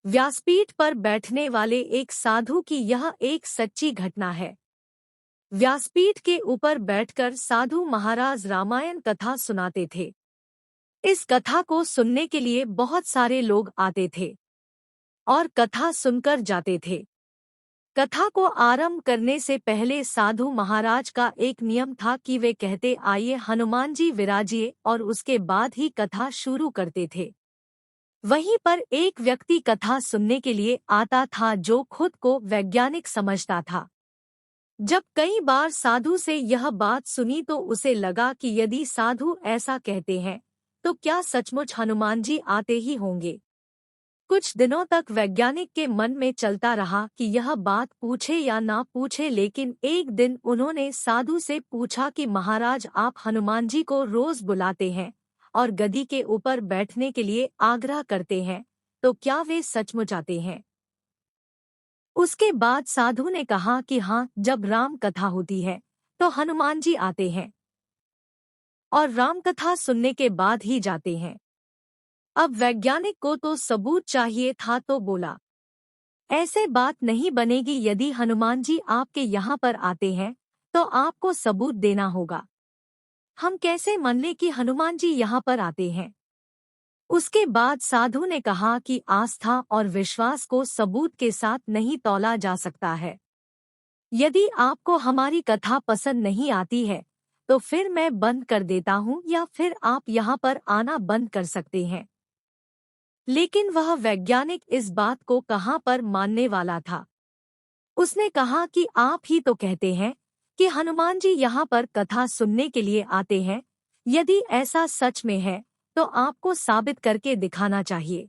व्यासपीठ पर बैठने वाले एक साधु की यह एक सच्ची घटना है। व्यासपीठ के ऊपर बैठकर साधु महाराज रामायण कथा सुनाते थे। इस कथा को सुनने के लिए बहुत सारे लोग आते थे और कथा सुनकर जाते थे। कथा को आरंभ करने से पहले साधु महाराज का एक नियम था कि वे कहते आइए हनुमान जी विराजिए और उसके बाद ही कथा शुरू करते थे। वहीं पर एक व्यक्ति कथा सुनने के लिए आता था जो खुद को वैज्ञानिक समझता था। जब कई बार साधु से यह बात सुनी तो उसे लगा कि यदि साधु ऐसा कहते हैं तो क्या सचमुच हनुमान जी आते ही होंगे। कुछ दिनों तक वैज्ञानिक के मन में चलता रहा कि यह बात पूछे या ना पूछे, लेकिन एक दिन उन्होंने साधु से पूछा कि महाराज आप हनुमान जी को रोज बुलाते हैं और गद्दी के ऊपर बैठने के लिए आग्रह करते हैं, तो क्या वे सचमुच आते हैं? उसके बाद साधु ने कहा कि हाँ, जब राम कथा होती है तो हनुमान जी आते हैं और राम कथा सुनने के बाद ही जाते हैं। अब वैज्ञानिक को तो सबूत चाहिए था तो बोला, ऐसे बात नहीं बनेगी। यदि हनुमान जी आपके यहाँ पर आते हैं तो आपको सबूत देना होगा। हम कैसे मान लें कि हनुमान जी यहाँ पर आते हैं? उसके बाद साधु ने कहा कि आस्था और विश्वास को सबूत के साथ नहीं तौला जा सकता है। यदि आपको हमारी कथा पसंद नहीं आती है तो फिर मैं बंद कर देता हूँ या फिर आप यहाँ पर आना बंद कर सकते हैं। लेकिन वह वैज्ञानिक इस बात को कहाँ पर मानने वाला था। उसने कहा कि आप ही तो कहते हैं कि हनुमान जी यहाँ पर कथा सुनने के लिए आते हैं। यदि ऐसा सच में है तो आपको साबित करके दिखाना चाहिए।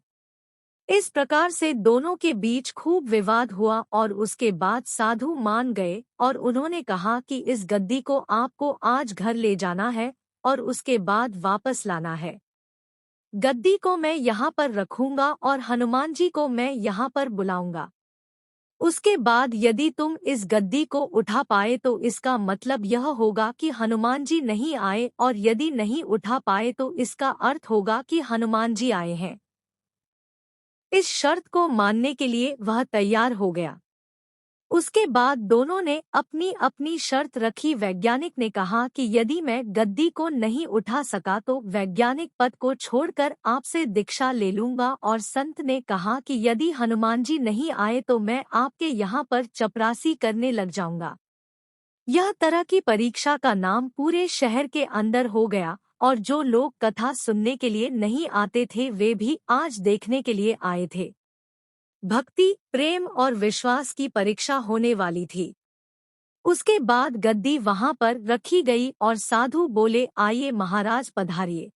इस प्रकार से दोनों के बीच खूब विवाद हुआ और उसके बाद साधु मान गए और उन्होंने कहा कि इस गद्दी को आपको आज घर ले जाना है और उसके बाद वापस लाना है। गद्दी को मैं यहाँ पर रखूंगा और हनुमान जी को मैं यहाँ पर बुलाऊंगा। उसके बाद यदि तुम इस गद्दी को उठा पाए तो इसका मतलब यह होगा कि हनुमान जी नहीं आए, और यदि नहीं उठा पाए तो इसका अर्थ होगा कि हनुमान जी आए हैं। इस शर्त को मानने के लिए वह तैयार हो गया। उसके बाद दोनों ने अपनी अपनी शर्त रखी। वैज्ञानिक ने कहा कि यदि मैं गद्दी को नहीं उठा सका तो वैज्ञानिक पद को छोड़कर आपसे दीक्षा ले लूंगा, और संत ने कहा कि यदि हनुमान जी नहीं आए तो मैं आपके यहाँ पर चपरासी करने लग जाऊंगा। यह तरह की परीक्षा का नाम पूरे शहर के अंदर हो गया और जो लोग कथा सुनने के लिए नहीं आते थे वे भी आज देखने के लिए आए थे। भक्ति, प्रेम और विश्वास की परीक्षा होने वाली थी। उसके बाद गद्दी वहां पर रखी गई और साधु बोले आइए महाराज पधारिए।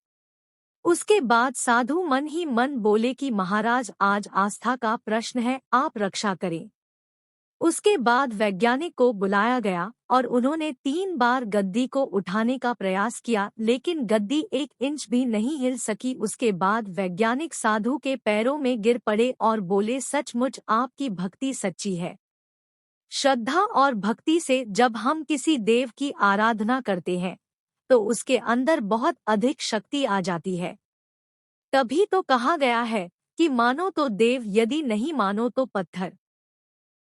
उसके बाद साधु मन ही मन बोले कि महाराज आज आस्था का प्रश्न है, आप रक्षा करें। उसके बाद वैज्ञानिक को बुलाया गया और उन्होंने 3 बार गद्दी को उठाने का प्रयास किया, लेकिन गद्दी 1 इंच भी नहीं हिल सकी। उसके बाद वैज्ञानिक साधु के पैरों में गिर पड़े और बोले सचमुच आपकी भक्ति सच्ची है। श्रद्धा और भक्ति से जब हम किसी देव की आराधना करते हैं तो उसके अंदर बहुत अधिक शक्ति आ जाती है। तभी तो कहा गया है कि मानो तो देव, यदि नहीं मानो तो पत्थर।